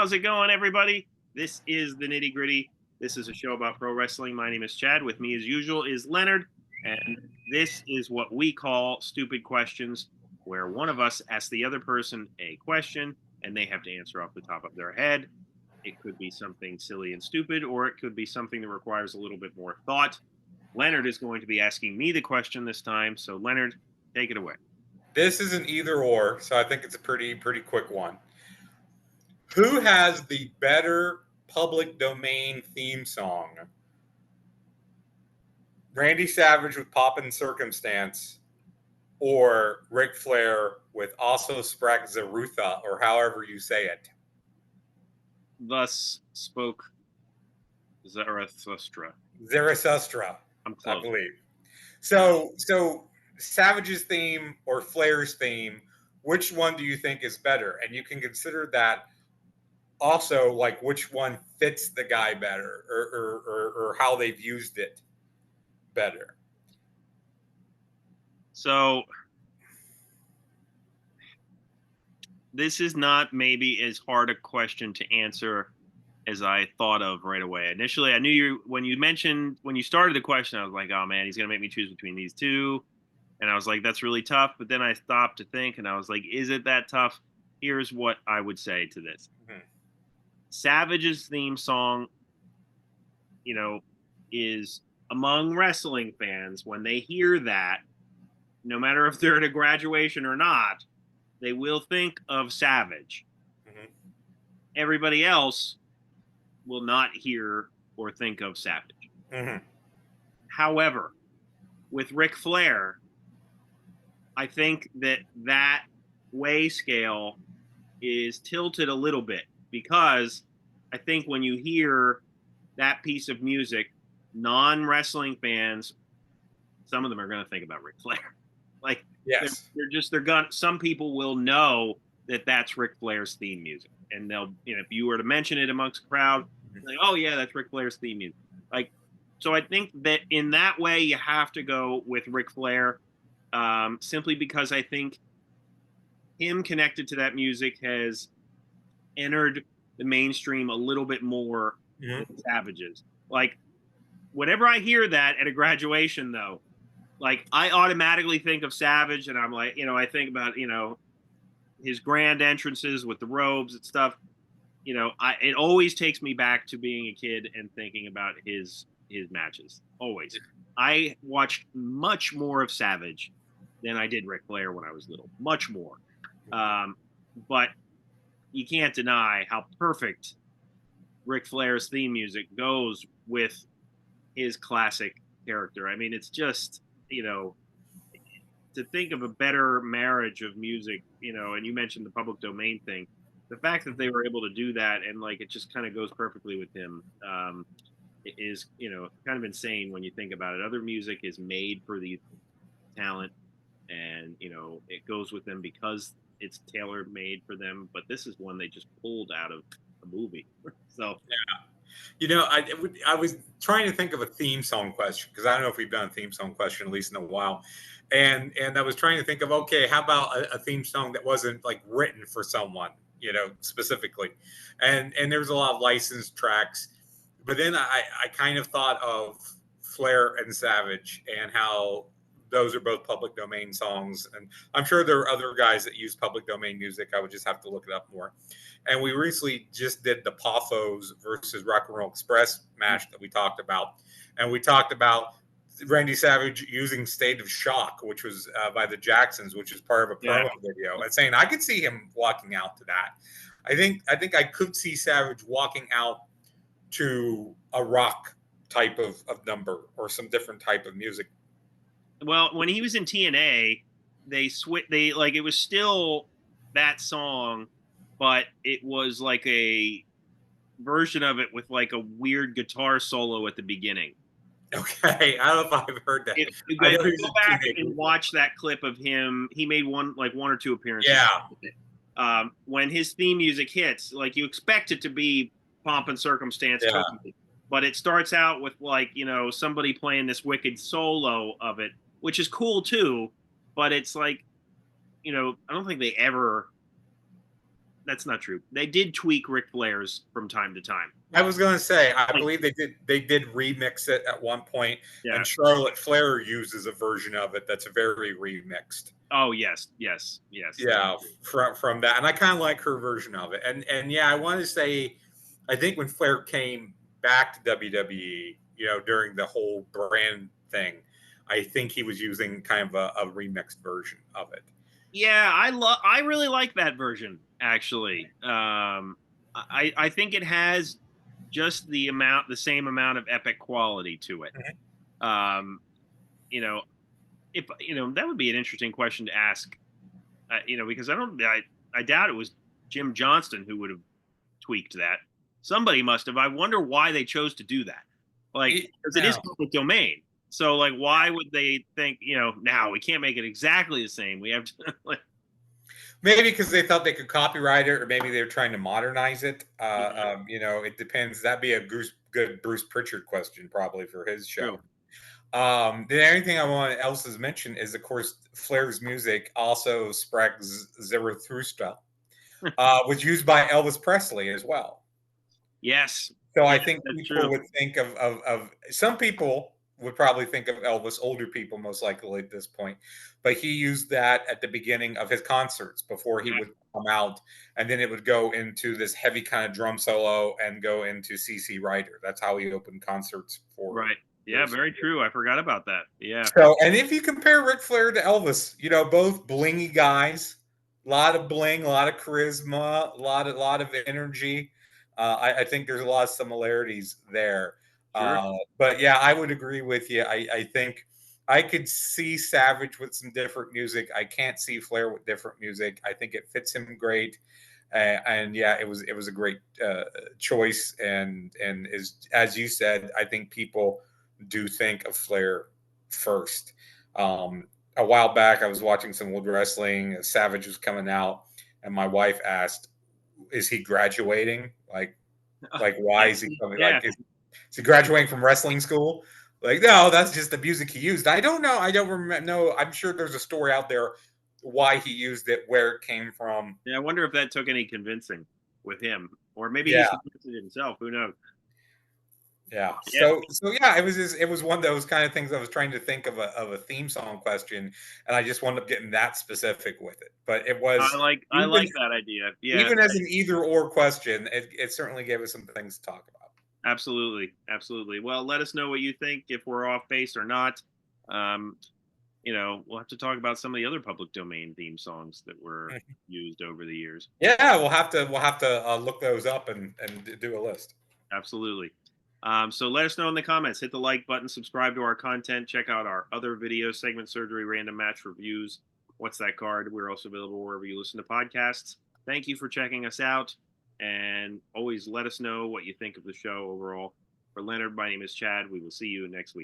How's it going, everybody? This is the Nitty Gritty. This is a show about pro wrestling. My name is Chad. With me, as usual, is Leonard. And this is what we call stupid questions, where one of us asks the other person a question and they have to answer off the top of their head. It could be something silly and stupid, or it could be something that requires a little bit more thought. Leonard is going to be asking me the question this time. So, Leonard, take it away. This is an either or, so I think it's a pretty quick one. Who has the better public domain theme song? Randy Savage with Poppin' Circumstance or Ric Flair with Also Sprach Zarutha, or however you say it? Thus spoke Zarathustra. Zarathustra, I'm close. I believe. So Savage's theme or Flair's theme, which one do you think is better? And you can consider that also, like, which one fits the guy better, or how they've used it better. So this is not maybe as hard a question to answer as I thought of right away. Initially, I knew when you started the question, I was like, oh man, he's going to make me choose between these two. And I was like, that's really tough. But then I stopped to think and I was like, is it that tough? Here's what I would say to this. Mm-hmm. Savage's theme song, is among wrestling fans, when they hear that, no matter if they're at a graduation or not, they will think of Savage. Mm-hmm. Everybody else will not hear or think of Savage. Mm-hmm. However, with Ric Flair, I think that weigh scale is tilted a little bit, because I think when you hear that piece of music, non-wrestling fans, some of them are going to think about Ric Flair. Like, yes, they're going. Some people will know that that's Ric Flair's theme music, and they'll, if you were to mention it amongst a crowd, like, oh yeah, that's Ric Flair's theme music. Like, so I think that in that way you have to go with Ric Flair, simply because I think him connected to that music has entered the mainstream a little bit more than Savage's. Like, whenever I hear that at a graduation, though, like, I automatically think of Savage, and I'm like, I think about, his grand entrances with the robes and stuff. It always takes me back to being a kid and thinking about his matches. Always. I watched much more of Savage than I did Ric Flair when I was little. Much more. But you can't deny how perfect Ric Flair's theme music goes with his classic character. I mean, it's just, to think of a better marriage of music, and you mentioned the public domain thing, the fact that they were able to do that and, like, it just kind of goes perfectly with him, is, kind of insane when you think about it. Other music is made for the talent, and, it goes with them because it's tailor-made for them, but this is one they just pulled out of a movie. So yeah. I was trying to think of a theme song question, because I don't know if we've done a theme song question, at least in a while. And I was trying to think of, okay, how about a theme song that wasn't, like, written for someone, specifically. And there's a lot of licensed tracks. But then I kind of thought of Flair and Savage and how those are both public domain songs. And I'm sure there are other guys that use public domain music. I would just have to look it up more. And we recently just did the Pothos versus Rock and Roll Express match that we talked about. And we talked about Randy Savage using State of Shock, which was by the Jacksons, which is part of a promo video, and saying I could see him walking out to that. I think I could see Savage walking out to a rock type of number or some different type of music. Well, when he was in TNA, it was still that song, but it was like a version of it with, like, a weird guitar solo at the beginning. Okay, I don't know if I've heard that. Go back and watch that clip of him. He made one or two appearances. Yeah. When his theme music hits, like, you expect it to be pomp and circumstance, but it starts out with, like, somebody playing this wicked solo of it, which is cool too. But it's like, I don't think they ever That's not true. They did tweak Ric Flair's from time to time. I was going to say, I Like, believe they did remix it at one point, yeah. and Charlotte Flair uses a version of it that's very remixed. Oh yes, yes, yes. Yeah, from that, and I kind of like her version of it. And yeah, I want to say, I think when Flair came back to WWE, during the whole brand thing, I think he was using kind of a remixed version of it. Yeah, I really like that version actually. I think it has just the same amount of epic quality to it. Um, you know, if that would be an interesting question to ask. Because I doubt it was Jim Johnston who would have tweaked that. Somebody must have. I wonder why they chose to do that. Like, because it is public domain. So, like, why would they think, now we can't make it exactly the same? We have to, like, maybe because they thought they could copyright it, or maybe they were trying to modernize it. It depends. That'd be a good Bruce Pritchard question, probably, for his show. True. The only thing I want else to mention is, of course, Flair's music also Sprach Zarathustra was used by Elvis Presley as well. Yes. So I Yes, think that's people true. would think of some people would probably think of Elvis, older people most likely at this point, but he used that at the beginning of his concerts before he would come out, and then it would go into this heavy kind of drum solo and go into CC Rider. That's how he opened concerts for. Right. Yeah, very true. I forgot about that. Yeah. So, and if you compare Ric Flair to Elvis, both blingy guys, a lot of bling, a lot of charisma, a lot of energy. I think there's a lot of similarities there. Sure. But yeah, I would agree with you. I think I could see Savage with some different music. I can't see Flair with different music. I think it fits him great. And yeah, it was a great choice. And as you said, I think people do think of Flair first. A while back, I was watching some wood wrestling. Savage was coming out, and my wife asked, "Is he graduating? Like why is he coming? Yeah. Like, is he graduating from wrestling school?" Like, no, that's just the music he used. I don't know. I don't remember. No, I'm sure there's a story out there why he used it, where it came from. Yeah. I wonder if that took any convincing with him, or maybe he's Yeah. convinced it himself. Who knows? Yeah. Yeah. So yeah, it was one of those kind of things. I was trying to think of a theme song question, and I just wound up getting that specific with it. But it was I like that idea. Yeah. even as an either or question, it certainly gave us some things to talk about. Absolutely. Absolutely. Well, let us know what you think, if we're off base or not. Um, we'll have to talk about some of the other public domain theme songs that were used over the years. Yeah, we'll have to look those up and do a list. Absolutely. So let us know in the comments. Hit the like button, subscribe to our content, check out our other videos, segment surgery, random match reviews. What's that card? We're also available wherever you listen to podcasts. Thank you for checking us out, and always let us know what you think of the show overall. For Leonard, my name is Chad. We will see you next week.